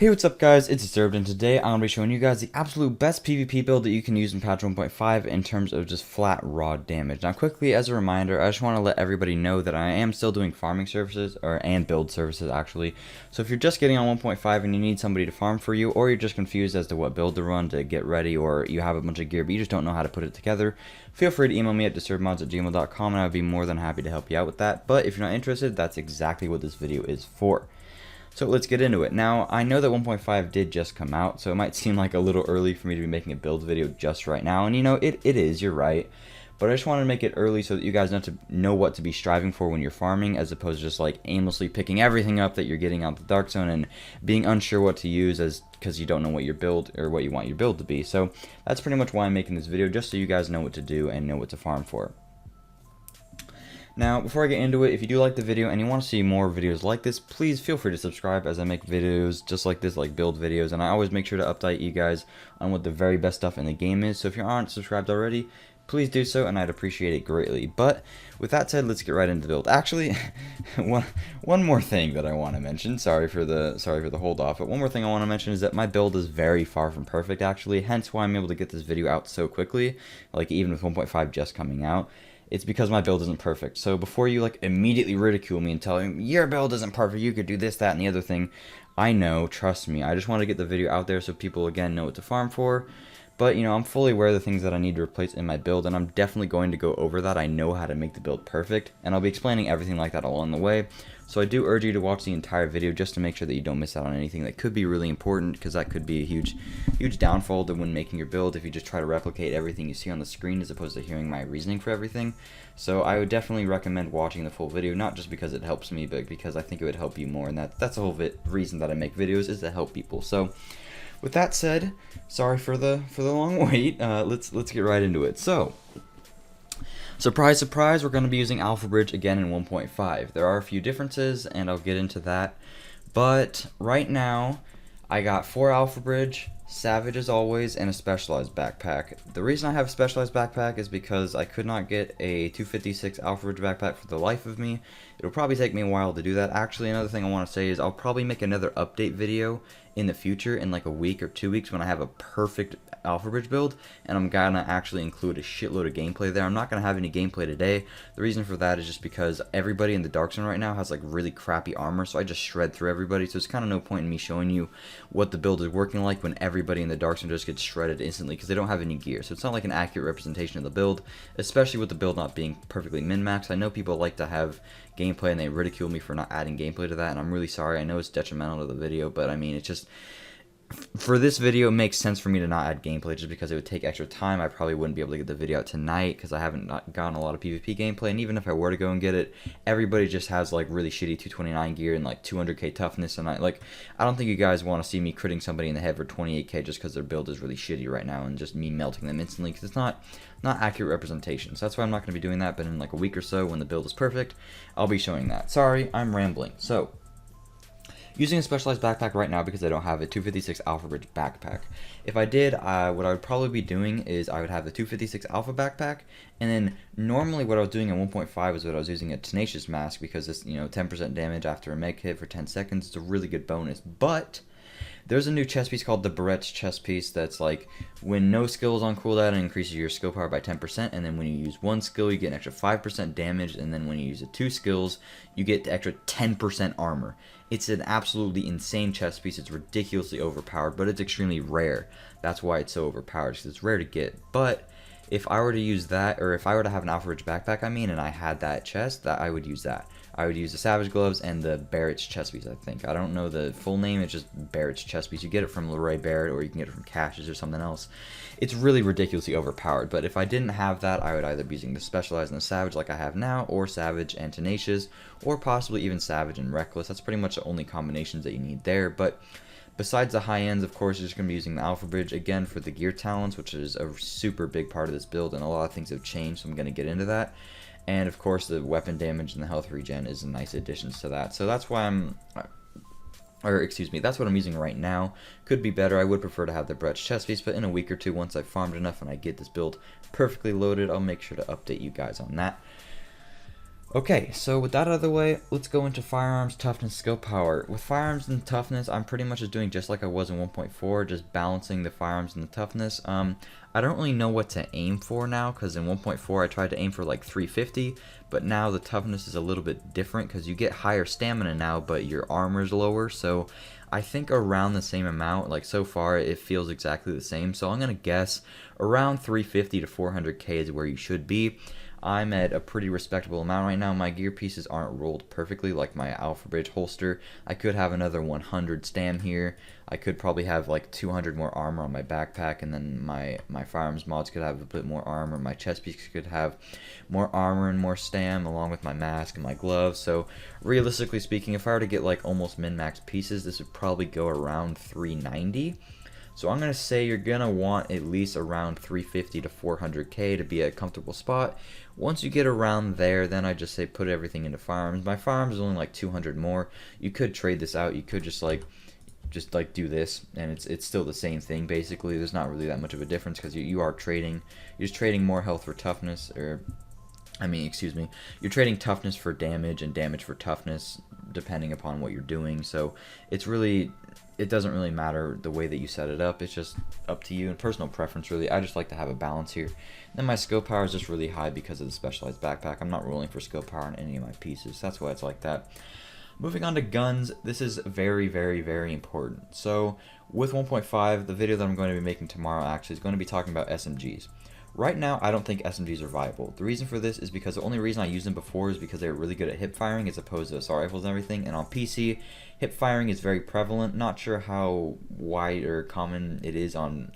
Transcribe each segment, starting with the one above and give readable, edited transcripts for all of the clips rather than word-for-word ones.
Hey, what's up guys, it's Disturbed, and today I'm going to be showing you guys the absolute best PvP build that you can use in patch 1.5 in terms of just flat raw damage. Now quickly, as a reminder, I just want to let everybody know that I am still doing farming services, and build services actually. So if you're just getting on 1.5 and you need somebody to farm for you, or you're just confused as to what build to run to get ready, or you have a bunch of gear but you just don't know how to put it together, feel free to email me at disturbedmods@gmail.com and I would be more than happy to help you out with that. But if you're not interested, that's exactly what this video is for. So let's get into it. Now, I know that 1.5 did just come out, so it might seem like a little early for me to be making a build video just right now, and you know, it is, you're right. But I just wanted to make it early so that you guys know what to be striving for when you're farming, as opposed to just like aimlessly picking everything up that you're getting out the Dark Zone and being unsure what to use because you don't know what your build or what you want your build to be. So that's pretty much why I'm making this video, just so you guys know what to do and know what to farm for. Now, before I get into it, if you do like the video and you want to see more videos like this, please feel free to subscribe, as I make videos just like this, like build videos, and I always make sure to update you guys on what the very best stuff in the game is. So if you aren't subscribed already, please do so, and I'd appreciate it greatly. But with that said, let's get right into the build. Actually, one more thing that I want to mention. Sorry for the hold off, but one more thing I want to mention is that my build is very far from perfect, actually. Hence why I'm able to get this video out so quickly, like even with 1.5 just coming out. It's because my build isn't perfect. So before you like immediately ridicule me and tell me your build isn't perfect, you could do this, that, and the other thing, I know, trust me. I just want to get the video out there so people again know what to farm for. But you know, I'm fully aware of the things that I need to replace in my build, and I'm definitely going to go over that. I know how to make the build perfect, and I'll be explaining everything like that along the way. So I do urge you to watch the entire video just to make sure that you don't miss out on anything that could be really important, because that could be a huge downfall to when making your build if you just try to replicate everything you see on the screen as opposed to hearing my reasoning for everything. So I would definitely recommend watching the full video, not just because it helps me, but because I think it would help you more, and that's the whole reason that I make videos, is to help people. So with that said, sorry for the long wait. Let's get right into it. So, surprise, surprise, we're going to be using Alpha Bridge again in 1.5. There are a few differences, and I'll get into that. But right now, I got 4 Alpha Bridge, Savage as always, and a Specialized Backpack. The reason I have a Specialized Backpack is because I could not get a 256 Alpha Bridge backpack for the life of me. It'll probably take me a while to do that. Actually, another thing I want to say is I'll probably make another update video in the future, in like a week or 2 weeks, when I have a perfect Alpha Bridge build, and I'm gonna actually include a shitload of gameplay there. I'm not gonna have any gameplay today. The reason for that is just because everybody in the Dark Zone right now has like really crappy armor, so I just shred through everybody, so it's kind of no point in me showing you what the build is working like when everybody in the Dark Zone just gets shredded instantly because they don't have any gear. So it's not like an accurate representation of the build, especially with the build not being perfectly min-maxed. I know people like to have gameplay and they ridicule me for not adding gameplay to that, and I'm really sorry. I know it's detrimental to the video, but I mean, it's just, for this video, it makes sense for me to not add gameplay just because it would take extra time. I probably wouldn't be able to get the video out tonight because I haven't gotten a lot of PvP gameplay, and even if I were to go and get it, everybody just has like really shitty 229 gear and like 200k toughness, and I don't think you guys want to see me critting somebody in the head for 28k just because their build is really shitty right now and just me melting them instantly, because it's not accurate representation. So that's why I'm not going to be doing that, but in like a week or so when the build is perfect, I'll be showing that. Sorry, I'm rambling. So, using a Specialized Backpack right now because I don't have a 256 Alpha Bridge backpack. If I did, what I would probably be doing is I would have the 256 Alpha backpack, and then normally what I was doing in 1.5 is what I was using a Tenacious Mask, because it's, you know, 10% damage after a meg hit for 10 seconds. It's a really good bonus, but there's a new chest piece called the Barrett's chest piece that's like, when no skill is on cooldown, it increases your skill power by 10%, and then when you use one skill, you get an extra 5% damage, and then when you use the 2 skills, you get the extra 10% armor. It's an absolutely insane chest piece. It's ridiculously overpowered, but it's extremely rare. That's why it's so overpowered, because it's rare to get. But if I were to use that, or if I were to have an Alpha Bridge backpack, and I had that chest, I would use that. I would use the Savage Gloves and the Barrett's chest piece, I think. I don't know the full name, it's just Barrett's chest piece. You get it from Leroy Barrett, or you can get it from Cash's or something else. It's really ridiculously overpowered, but if I didn't have that, I would either be using the Specialized and the Savage like I have now, or Savage and Tenacious, or possibly even Savage and Reckless. That's pretty much the only combinations that you need there. But besides the high ends, of course, you're just going to be using the Alpha Bridge again for the gear talents, which is a super big part of this build, and a lot of things have changed, so I'm going to get into that. And of course, the weapon damage and the health regen is nice additions to that. So that's why that's what I'm using right now. Could be better. I would prefer to have the Brett's chest piece, but in a week or two, once I've farmed enough and I get this build perfectly loaded, I'll make sure to update you guys on that. Okay, so with that out of the way, let's go into firearms, toughness, skill power. With firearms and toughness, I'm pretty much just doing just like I was in 1.4, just balancing the firearms and the toughness. I don't really know what to aim for now, because in 1.4 I tried to aim for like 350, but now the toughness is a little bit different, because you get higher stamina now, but your armor's lower, so I think around the same amount. Like so far it feels exactly the same, so I'm going to guess around 350 to 400k is where you should be. I'm at a pretty respectable amount right now. My gear pieces aren't rolled perfectly like my Alpha Bridge holster. I could have another 100 stam here. I could probably have like 200 more armor on my backpack, and then my firearms mods could have a bit more armor. My chest piece could have more armor and more stam along with my mask and my gloves. So realistically speaking, if I were to get like almost min-max pieces, this would probably go around 390. So I'm going to say you're going to want at least around 350 to 400k to be at a comfortable spot. Once you get around there, then I just say put everything into firearms. My firearms is only like 200 more. You could trade this out. You could just like do this, and it's still the same thing basically. There's not really that much of a difference, because you are trading. You're just trading more health for toughness, or I mean, excuse me, you're trading toughness for damage and damage for toughness depending upon what you're doing. So it's really, it doesn't really matter the way that you set it up. It's just up to you and personal preference, really. I just like to have a balance here. Then my skill power is just really high because of the specialized backpack. I'm not rolling for skill power on any of my pieces. That's why it's like that. Moving on to guns, this is very, very, very important. So with 1.5, the video that I'm going to be making tomorrow actually is going to be talking about SMGs. Right now, I don't think SMGs are viable. The reason for this is because the only reason I used them before is because they were really good at hip firing as opposed to assault rifles and everything. And on PC, hip firing is very prevalent. Not sure how wide or common it is on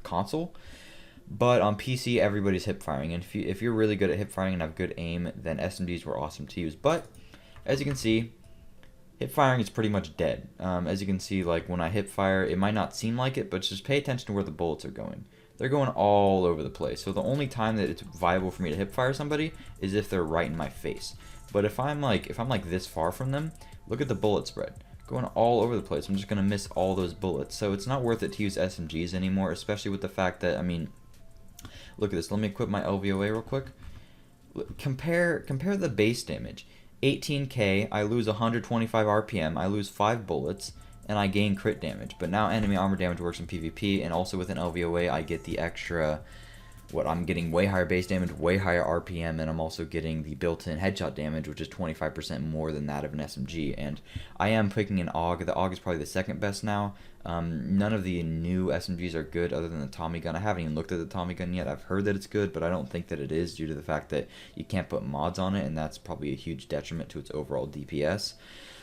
console, but on PC, everybody's hip firing. And if you're really good at hip firing and have good aim, then SMGs were awesome to use. But as you can see, hip firing is pretty much dead. As you can see, like when I hip fire, it might not seem like it, but just pay attention to where the bullets are going. They're going all over the place. So the only time that it's viable for me to hip fire somebody is if they're right in my face. But if I'm like this far from them, look at the bullet spread. Going all over the place. I'm just gonna miss all those bullets. So it's not worth it to use SMGs anymore, especially with the fact that, I mean, look at this. Let me equip my LVOA real quick. Compare the base damage. 18k, I lose 125 RPM, I lose 5 bullets, and I gain crit damage. But now enemy armor damage works in PvP, and also with an LVOA I get the extra, I'm getting way higher base damage, way higher RPM, and I'm also getting the built-in headshot damage, which is 25% more than that of an SMG. And I am picking an AUG. The AUG is probably the second best now. None of the new SMGs are good other than the Tommy gun. I haven't even looked at the Tommy gun yet. I've heard that it's good, but I don't think that it is due to the fact that you can't put mods on it, and that's probably a huge detriment to its overall DPS.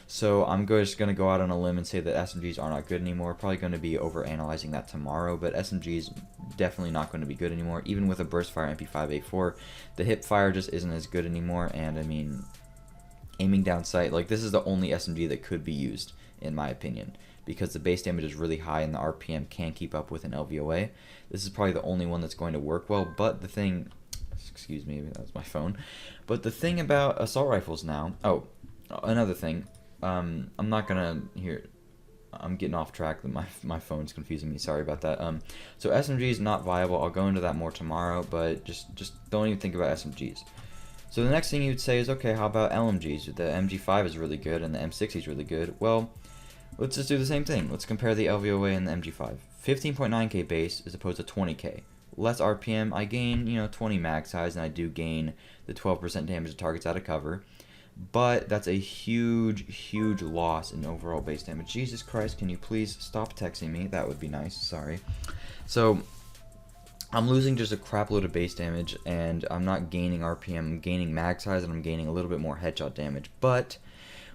So I'm just going to go out on a limb and say that SMGs are not good anymore. Probably going to be over-analyzing that tomorrow, but SMGs definitely not going to be good anymore. Even with a burst-fire MP5A4, the hip fire just isn't as good anymore, and I mean, aiming down sight, like this is the only SMG that could be used, in my opinion, because the base damage is really high and the RPM can keep up with an LVOA. This is probably the only one that's going to work well, but the thing, excuse me, that was my phone, but the thing about assault rifles now, oh, another thing, I'm not gonna I'm getting off track. My phone's confusing me. Sorry about that. So SMG is not viable. I'll go into that more tomorrow, but just don't even think about SMGs. So the next thing you'd say is, okay, how about LMGs? The MG5 is really good and the M60 is really good. Well, let's just do the same thing. Let's compare the LVOA and the MG5. 15.9k base as opposed to 20k. Less RPM. I gain 20 mag size, and I do gain the 12% damage to targets out of cover. But that's a huge loss in overall base damage. Jesus Christ, can you please stop texting me? That would be nice. Sorry. So I'm losing just a crap load of base damage, and I'm not gaining RPM. I'm gaining mag size, and I'm gaining a little bit more headshot damage. But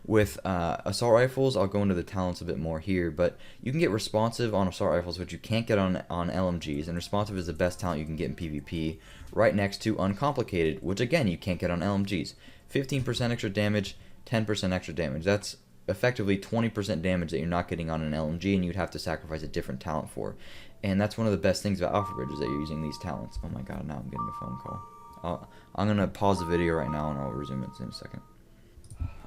with assault rifles, I'll go into the talents a bit more here, but you can get responsive on assault rifles, which you can't get on LMGs, and responsive is the best talent you can get in PvP, right next to uncomplicated, which again, you can't get on LMGs. 15% extra damage, 10% extra damage. That's effectively 20% damage that you're not getting on an LMG, and you'd have to sacrifice a different talent for. And that's one of the best things about Alpha Bridge, is that you're using these talents. Oh my god, now I'm getting a phone call. I'm going to pause the video right now, and I'll resume it in a second.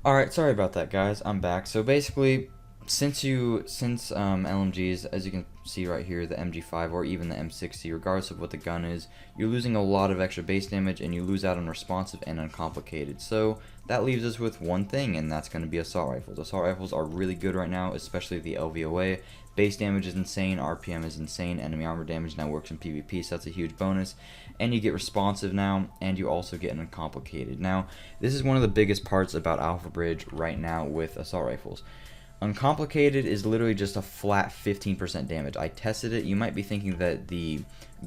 Alright, sorry about that, guys. I'm back. So basically, since LMGs, as you can see right here, the MG5 or even the M60, regardless of what the gun is, you're losing a lot of extra base damage, and you lose out on responsive and uncomplicated. So that leaves us with one thing, and that's going to be assault rifles. Assault rifles are really good right now, especially the LVOA. Base damage is insane, RPM is insane, enemy armor damage now works in PvP, so that's a huge bonus. And you get responsive now, and you also get an uncomplicated. Now, this is one of the biggest parts about Alpha Bridge right now with assault rifles. Uncomplicated is literally just a flat 15% damage. I tested it. You might be thinking that the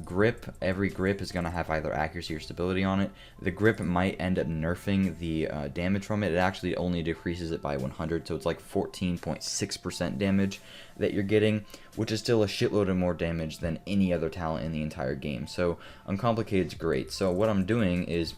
grip, every grip is going to have either accuracy or stability on it. The grip might end up nerfing the damage from it. It actually only decreases it by 100, so it's like 14.6% damage that you're getting, which is still a shitload of more damage than any other talent in the entire game. So uncomplicated is great. So what I'm doing is,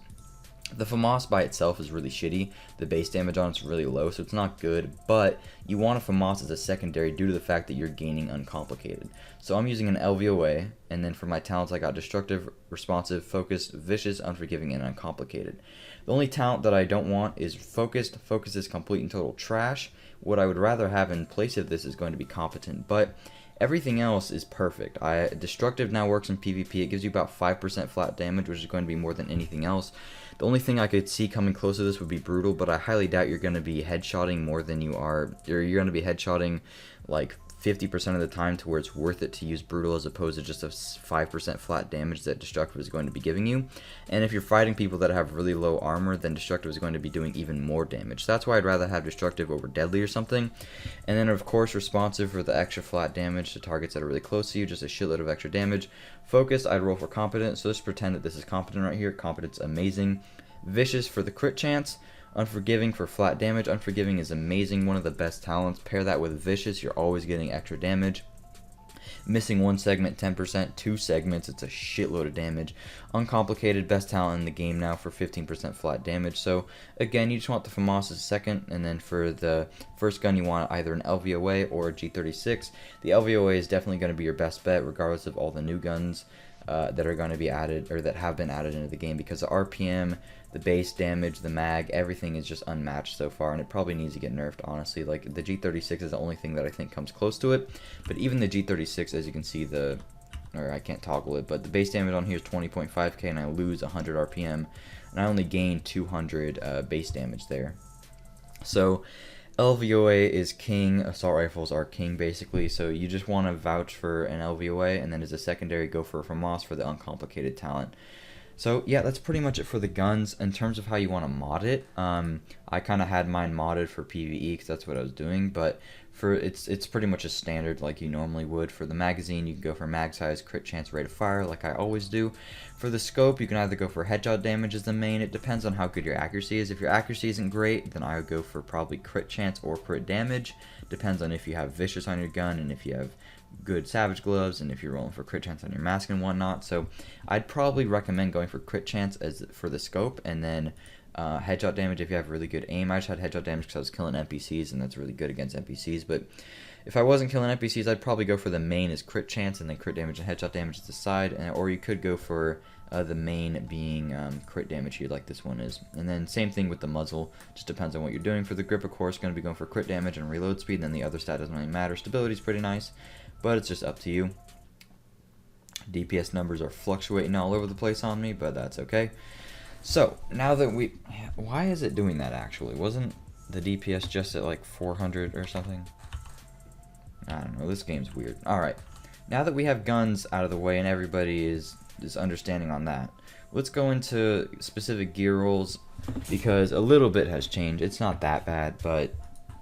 the FAMAS by itself is really shitty. The base damage on it's really low, so it's not good, but you want a FAMAS as a secondary due to the fact that you're gaining uncomplicated. So I'm using an LVOA, and then for my talents I got destructive, responsive, focused, vicious, unforgiving, and uncomplicated. The only talent that I don't want is focused. Focus is complete and total trash. What I would rather have in place of this is going to be competent, but everything else is perfect. Destructive now works in PvP. It gives you about 5% flat damage, which is going to be more than anything else. The only thing I could see coming close to this would be brutal, but I highly doubt you're going to be headshotting more than you are, or you're going to be headshotting like 50% of the time to where it's worth it to use brutal as opposed to just a 5% flat damage that destructive is going to be giving you. And if you're fighting people that have really low armor, then destructive is going to be doing even more damage. So that's why I'd rather have destructive over deadly or something. And then of course responsive for the extra flat damage to targets that are really close to you, just a shitload of extra damage. Focused, I'd roll for competent, so let's pretend that this is competent right here. Competent's amazing. Vicious for the crit chance. Unforgiving for flat damage. Unforgiving is amazing, one of the best talents. Pair that with Vicious, you're always getting extra damage. Missing one segment, 10%. Two segments, it's a shitload of damage. Uncomplicated, best talent in the game now for 15% flat damage. So again, you just want the FAMAS as a second, and then for the first gun you want either an LVOA or a G36. The LVOA is definitely going to be your best bet regardless of all the new guns that are going to be added, or that have been added into the game, because the RPM, the base damage, the mag, everything is just unmatched so far, and it probably needs to get nerfed, honestly. Like, the G36 is the only thing that I think comes close to it, but even the G36, as you can see, or I can't toggle it, but the base damage on here is 20.5k, and I lose 100 RPM, and I only gain 200 base damage there. So LVOA is king, assault rifles are king basically, so you just want to vouch for an LVOA, and then as a secondary go for a FAMAS for the uncomplicated talent. So yeah, that's pretty much it for the guns. In terms of how you want to mod it, I kind of had mine modded for PvE because that's what I was doing, but for it's pretty much a standard like you normally would. For the magazine, you can go for mag size, crit chance, rate of fire like I always do. For the scope, you can either go for headshot damage as the main. It depends on how good your accuracy is. If your accuracy isn't great, then I would go for probably crit chance or crit damage. Depends on if you have vicious on your gun and if you have good savage gloves and if you're rolling for crit chance on your mask and whatnot. So I'd probably recommend going for crit chance as for the scope, and then headshot damage if you have really good aim. I just had headshot damage because I was killing NPCs, and that's really good against NPCs. But if I wasn't killing NPCs, I'd probably go for the main as crit chance, and then crit damage and headshot damage as the side, or you could go for the main being crit damage here like this one is. And then same thing with the muzzle, just depends on what you're doing. For the grip, of course, going to be going for crit damage and reload speed, and then the other stat doesn't really matter. Stability is pretty nice, but it's just up to you. DPS numbers are fluctuating all over the place on me, but that's okay. So now that why is it doing that actually? Wasn't the DPS just at like 400 or something? I don't know, this game's weird. Alright, now that we have guns out of the way and everybody is understanding on that, let's go into specific gear rolls, because a little bit has changed. It's not that bad, but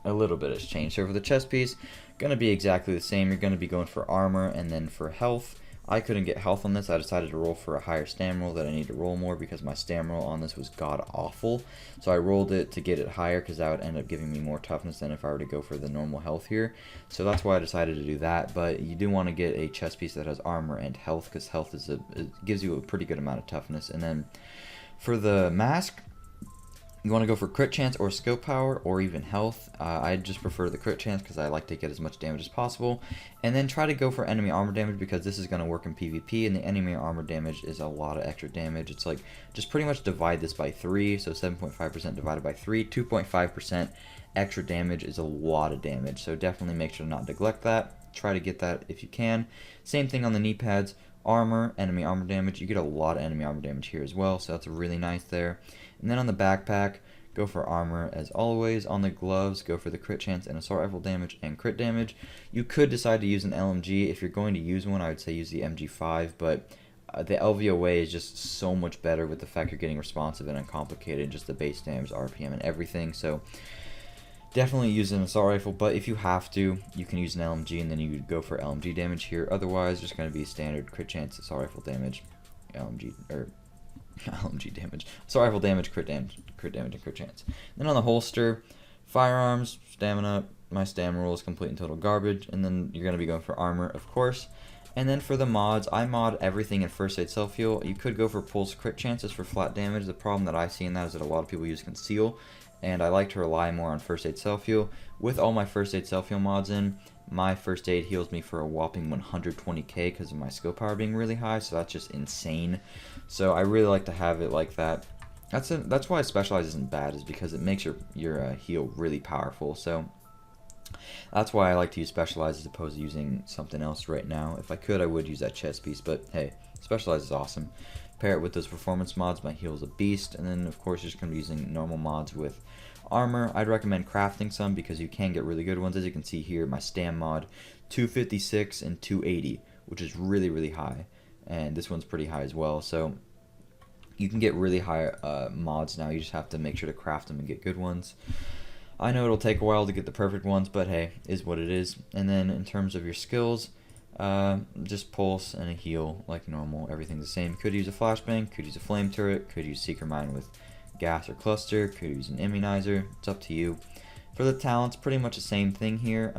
a little bit has changed. So for the chest piece, gonna be exactly the same. You're gonna be going for armor, and then for health, I couldn't get health on this. I decided to roll for a higher stam roll that I need to roll more because my stam roll on this was god awful. So I rolled it to get it higher because that would end up giving me more toughness than if I were to go for the normal health here. So that's why I decided to do that. But you do want to get a chest piece that has armor and health, because health is it gives you a pretty good amount of toughness. And then for the mask, You want to go for crit chance or skill power or even health. I just prefer the crit chance because I like to get as much damage as possible. And then try to go for enemy armor damage because this is going to work in PvP, and the enemy armor damage is a lot of extra damage. It's like just pretty much divide this by 3, so 7.5% divided by 3, 2.5% extra damage is a lot of damage. So definitely make sure to not neglect that. Try to get that if you can. Same thing on the knee pads. Armor, enemy armor damage. You get a lot of enemy armor damage here as well, so that's really nice there. And then on the backpack, go for armor as always. On the gloves, go for the crit chance and assault rifle damage and crit damage. You could decide to use an LMG. If you're going to use one, I would say use the MG5, but the LVOA is just so much better with the fact you're getting responsive and uncomplicated, just the base damage, RPM, and everything. So definitely use an assault rifle, but if you have to, you can use an LMG, and then you would go for LMG damage here. Otherwise, just going to be standard crit chance, assault rifle damage, LMG, or LMG damage, assault rifle damage, crit damage, and crit chance. Then on the holster, firearms, stamina. My stamina roll is complete and total garbage, and then you're going to be going for armor, of course. And then for the mods, I mod everything in first aid self heal. You could go for pulse crit chances for flat damage. The problem that I see in that is that a lot of people use conceal, and I like to rely more on first aid self heal. With all my first aid self heal mods in, my first aid heals me for a whopping 120k because of my skill power being really high, so that's just insane. So I really like to have it like that. That's why Specialize isn't bad, is because it makes your heal really powerful. So that's why I like to use Specialize as opposed to using something else right now. If I could, I would use that chest piece, but hey, Specialize is awesome. Pair it with those performance mods, my heal is a beast. And then of course you're just going to be using normal mods with armor. I'd recommend crafting some because you can get really good ones. As you can see here, my stam mod 256 and 280, which is really high, and this one's pretty high as well. So you can get really high mods now. You just have to make sure to craft them and get good ones. I know it'll take a while to get the perfect ones, but hey, is what it is. And then in terms of your skills, just pulse and a heal like normal. Everything's the same. Could use a flashbang, could use a flame turret, could use seeker mine with gas or cluster, could use an immunizer. It's up to you. For the talents, pretty much the same thing here.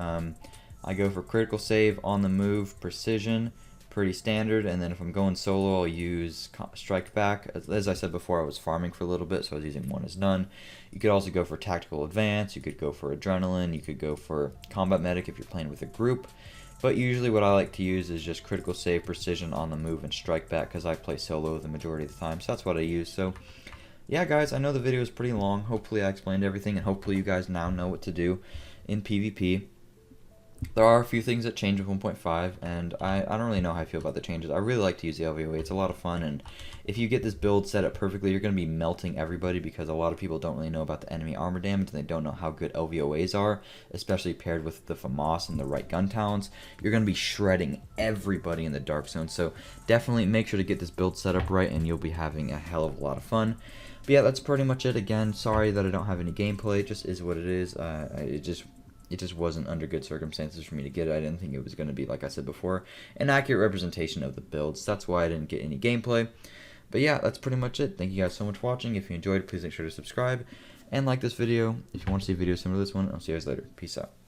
I go for critical save, on the move, precision, pretty standard. And then if I'm going solo, I'll use strike back. As I said before, I was farming for a little bit, so I was using one as none. You could also go for tactical advance. You could go for adrenaline. You could go for combat medic if you're playing with a group. But usually what I like to use is just critical save, precision, on the move, and strike back because I play solo the majority of the time. So that's what I use. So yeah, guys, I know the video is pretty long. Hopefully I explained everything, and hopefully you guys now know what to do in PvP. There are a few things that change with 1.5, and I don't really know how I feel about the changes. I really like to use the LVOA. It's a lot of fun, and if you get this build set up perfectly, you're going to be melting everybody because a lot of people don't really know about the enemy armor damage, and they don't know how good LVOAs are, especially paired with the FAMAS and the right gun talents. You're going to be shredding everybody in the dark zone, so definitely make sure to get this build set up right, and you'll be having a hell of a lot of fun. But yeah, that's pretty much it. Again, sorry that I don't have any gameplay. It just is what it is. It just wasn't under good circumstances for me to get it. I didn't think it was going to be, like I said before, an accurate representation of the builds. That's why I didn't get any gameplay. But yeah, that's pretty much it. Thank you guys so much for watching. If you enjoyed, please make sure to subscribe and like this video. If you want to see videos similar to this one, I'll see you guys later. Peace out.